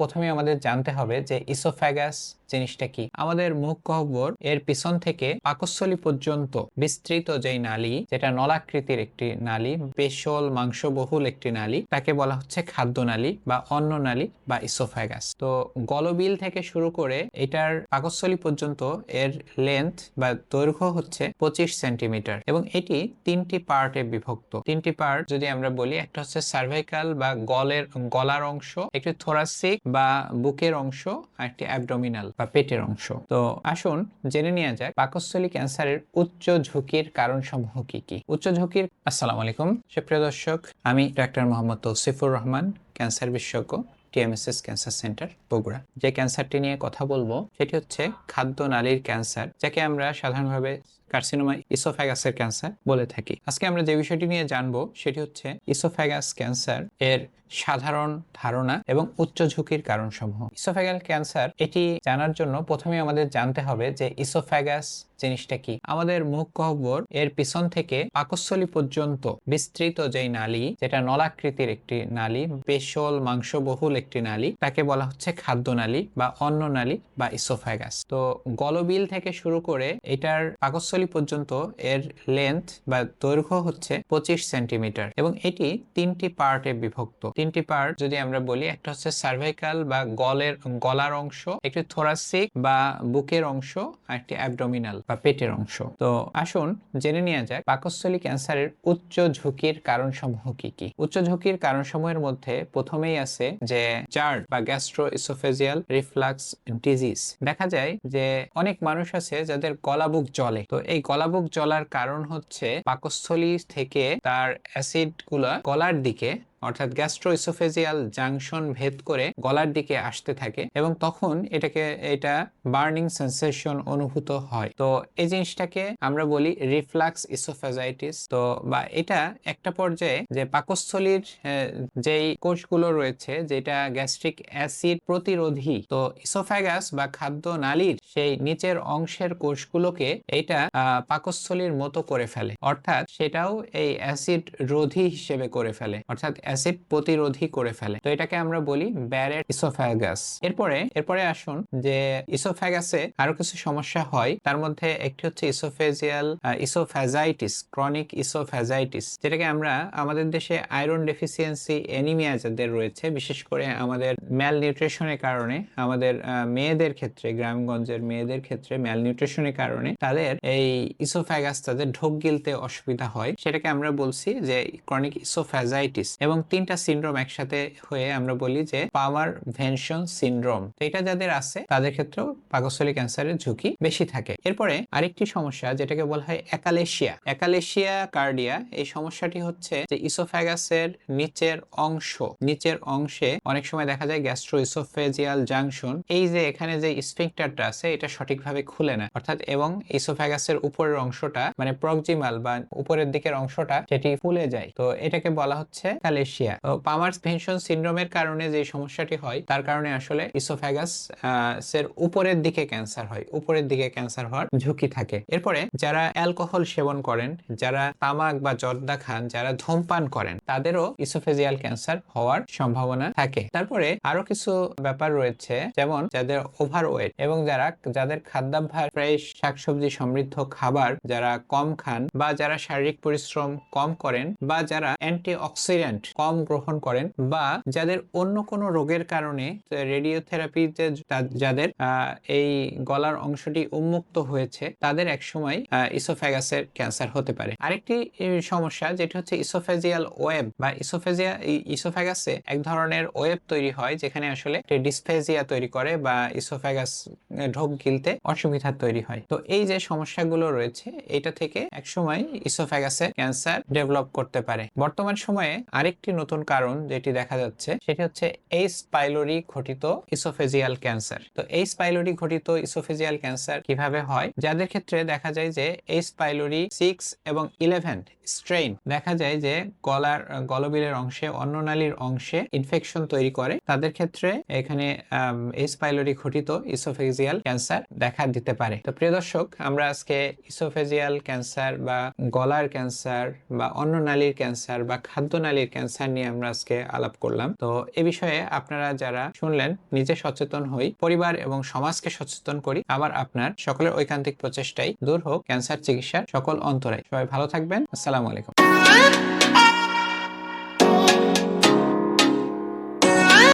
প্রথমে আমাদের জানতে হবে যে ইসোফ্যাগাস জিনিসটা কি। আমাদের মুখ গহ্বর এর পিছন থেকে পাকস্থলী পর্যন্ত বিস্তৃত যেই নালী, যেটা নলাকৃতির একটি নালী, পেশল মাংসবহুল একটি নালী, তাকে বলা হচ্ছে খাদ্যনালী বা অন্ননালী বা ইসোফ্যাগাস। তো গলবিল থেকে শুরু করে এটার পাকস্থলী পর্যন্ত এর লেন্থ বা দৈর্ঘ্য হচ্ছে 25 সেন্টিমিটার এবং এটি তিনটি পার্টে বিভক্ত। তিনটি পার্ট যদি আমরা বলি, একটা হচ্ছে সার্ভাইকাল বা গলার অংশ, একটি থোরাসিক বা বুকের অংশ, আর একটি অ্যাবডোমিনাল বা পেটের অংশ। তো আসুন জেনে নেওয়া যাক পাকস্থলী ক্যান্সারের উচ্চ ঝুঁকির কারণসমূহ কি কি। উচ্চ ঝুঁকির আসসালামু আলাইকুম সুপ্রিয় দর্শক, আমি ডাক্তার মোহাম্মদ তৌসিফুর রহমান, ক্যান্সার বিশেষজ্ঞ, টিএমএসএস ক্যান্সার সেন্টার বগুড়া। যে ক্যান্সারটি নিয়ে কথা বলবো সেটি হচ্ছে খাদ্যনালীর ক্যান্সার, যাকে আমরা সাধারণভাবে কার্সিনোমা ইসোফ্যাগাসের ক্যান্সার বলে থাকি। আজকে আমরা যে বিষয়টি নিয়ে জানবো সেটি হচ্ছে ইসোফ্যাগাস ক্যান্সার এর সাধারণ ধারণা এবং উচ্চ ঝুঁকির কারণসমূহ। ইসোফ্যাগাল ক্যান্সার এটি জানার জন্য প্রথমে আমাদের জানতে হবে যে ইসোফ্যাগাস জিনিসটা কি। আমাদের মুখ গহ্বর এর পিছন থেকে পাকস্থলী পর্যন্ত বিস্তৃত যেই নালী, যেটা নলাকৃতির একটি নালী, পেশল মাংসবহুল একটি নালী, তাকে বলা হচ্ছে খাদ্যনালী বা অন্ননালী বা ইসোফ্যাগাস। তো গলবিল থেকে শুরু করে এটার পাকস্থলী পর্যন্ত এর লেন্থ বা দৈর্ঘ্য হচ্ছে 25 সেন্টিমিটার এবং এটি তিনটি পার্টে বিভক্ত। তিনটি পার্ট যদি আমরা বলি, একটা হচ্ছে সার্ভাইকাল বা গলার অংশ, একটি থোরাসিক বা বুকের অংশ, আর একটি অ্যাবডোমিনাল বা পেটের অংশ। তো আসুন জেনে নেওয়া যাক পাকস্থলী ক্যান্সারের উচ্চ ঝুঁকির কারণসমূহ কি কি। উচ্চ ঝুঁকির কারণসমূহের মধ্যে প্রথমেই আছে যে জার্ড বা গ্যাস্ট্রো ইসোফেজিয়াল রিফ্লাক্স ডিজিজ। দেখা যায় যে অনেক মানুষ আছে যাদের গলাবুক জ্বলে। তো এই গলাবুক জ্বলার কারণ হচ্ছে পাকস্থলী থেকে তার অ্যাসিড গুলা গলার দিকে, অর্থাৎ গ্যাস্ট্রো ইসোফেজিয়াল জাংশন ভেদ করে গলার দিকে আসতে থাকে এবং তখন এটা বার্নিং সেন্সেশন অনুভূত হয়। তো এই জিনিসটাকে আমরা বলি রিফ্লাক্স ইসোফেজাইটিস। তো বা এটা একটা পর্যায়ে যে পাকস্থলীর যেই কোষগুলো রয়েছে, যেটা গ্যাস্ট্রিক অ্যাসিড প্রতিরোধী, তো ইসোফ্যাগাস বা খাদ্য নালীর সেই নিচের অংশের কোষগুলোকে এটা পাকস্থলীর মতো করে ফেলে, অর্থাৎ সেটাও এই অ্যাসিড রোধী হিসেবে করে ফেলে, অর্থাৎ অ্যাসিড প্রতিরোধী করে ফেলে। তো এটাকে আমরা বলি ব্যারেট ইসোফ্যাগাস। এরপরে আসুন যে ইসোফ্যাগাসে আরো কিছু সমস্যা হয়। তার মধ্যে একটি হচ্ছে ইসোফ্যাজাইটিস, ক্রনিক ইসোফ্যাজাইটিস, যেটাকে আমরা আমাদের দেশে আয়রন ডেফিসিয়েন্সি এনিমিয়া যাদের রয়েছে, বিশেষ করে আমাদের ম্যাল নিউট্রিশনের কারণে, আমাদের মেয়েদের ক্ষেত্রে, গ্রামগঞ্জের মেয়েদের ক্ষেত্রে ম্যাল নিউট্রিশনের কারণে তাদের এই ইসোফ্যাগাস, তাদের ঢোক গিলতে অসুবিধা হয়, সেটাকে আমরা বলছি যে ক্রনিক ইসোফ্যাজাইটিস। এবং তিনটা সিনড্রোম একসাথে হয়ে আমরা বলি যে পামার ভেনশন সিনড্রোম। তো এটা যাদের আছে তাদের ক্ষেত্রেও পাকস্থলী ক্যান্সারের ঝুঁকি বেশি থাকে। এরপরে আরেকটি সমস্যা যেটাকে বলা হয় একালেশিয়া কার্ডিয়া। এই সমস্যাটি হচ্ছে যে ইসোফ্যাগাসের নিচের অংশে অনেক সময় দেখা যায় গ্যাস্ট্রো ইসোফেজিয়াল জাংশন, এই যে এখানে যে স্ফিংক্টারটা আছে, এটা সঠিকভাবে খুলে না, অর্থাৎ এবং ইসোফ্যাগাসের উপরের অংশটা মানে প্রক্সিমাল বা উপরের দিকের অংশটা সেটি ফুলে যায়। তো এটাকে বলা হচ্ছে একালেশিয়া। তো পামার্স ভেনশন সিনড্রোমের কারণে যে সমস্যাটি হয়, তার কারণে আসলে ইসোফ্যাগাস এর উপরের দিকে ক্যান্সার হওয়ার ঝুঁকি থাকে। এরপরে যারা অ্যালকোহল সেবন করেন, যারা তামাক বা জর্দা খান, যারা ধূমপান করেন, তাদেরও ইসোফেজিয়াল ক্যান্সার হওয়ার সম্ভাবনা থাকে। তারপরে আরো কিছু ব্যাপার রয়েছে, যেমন যাদের ওভারওয়েট এবং যাদের খাদ্যাভ্যাস ফ্রেশ শাকসবজি সমৃদ্ধ খাবার যারা কম খান, বা যারা শারীরিক পরিশ্রম কম করেন, বা যারা অ্যান্টিঅক্সিডেন্ট কম গ্রহণ করেন, বা যাদের অন্য কোনো রোগের কারণে রেডিওথেরাপিতে যাদের এই গলার অংশটি উন্মুক্ত হয়েছে, তাদের একসময় ইসোফ্যাগাসের ক্যান্সার হতে পারে। আরেকটি সমস্যা যেটা হচ্ছে ইসোফেজিয়াল ওয়েব বা ইসোফ্যাগাসে এক ধরনের ওয়েব তৈরি হয়, যেখানে আসলে ডিসফেজিয়া তৈরি করে বা ইসোফ্যাগাস ঢোক গিলতে অসুবিধা তৈরি হয়। তো এই যে সমস্যাগুলো রয়েছে, এটা থেকে একসময় ইসোফ্যাগাসে ক্যান্সার ডেভেলপ করতে পারে। বর্তমান সময়ে আরেকটি নতুন কারণ যেটি দেখা যাচ্ছে, সেটি হচ্ছে এইচ পাইলোরি ঘটিত ইসোফেজিয়াল ক্যান্সার। তো এইচ পাইলোরি ঘটিত ইসোফেজিয়াল ক্যান্সার কিভাবে হয়? যাদের ক্ষেত্রে দেখা যায় যে এইচ পাইলোরি 6 এবং 11 স্ট্রেইন দেখা যায় যে গলবিলের অংশে, অন্ননালীর অংশে ইনফেকশন তৈরি করে, তাদের ক্ষেত্রে এখানে এইচ পাইলোরি ঘটিত ইসোফেজিয়াল ক্যান্সার দেখা দিতে পারে। তো প্রিয় দর্শক, আমরা আজকে ইসোফেজিয়াল ক্যান্সার বা গলার ক্যান্সার বা অন্ননালীর ক্যান্সার বা খাদ্যনালীর ক্যান্সার ক্যান্সার নিয়ে আমরা আজকে আলাপ করলাম। তো এ বিষয়ে আপনারা যারা শুনলেন, নিজে সচেতন হই, পরিবার এবং সমাজকে সচেতন করি, আবার আপনার সকলের ঐকান্তিক প্রচেষ্টায় দূর হোক ক্যান্সার চিকিৎসার সকল অন্তরায়। সবাই ভালো থাকবেন। আসসালামু আলাইকুম।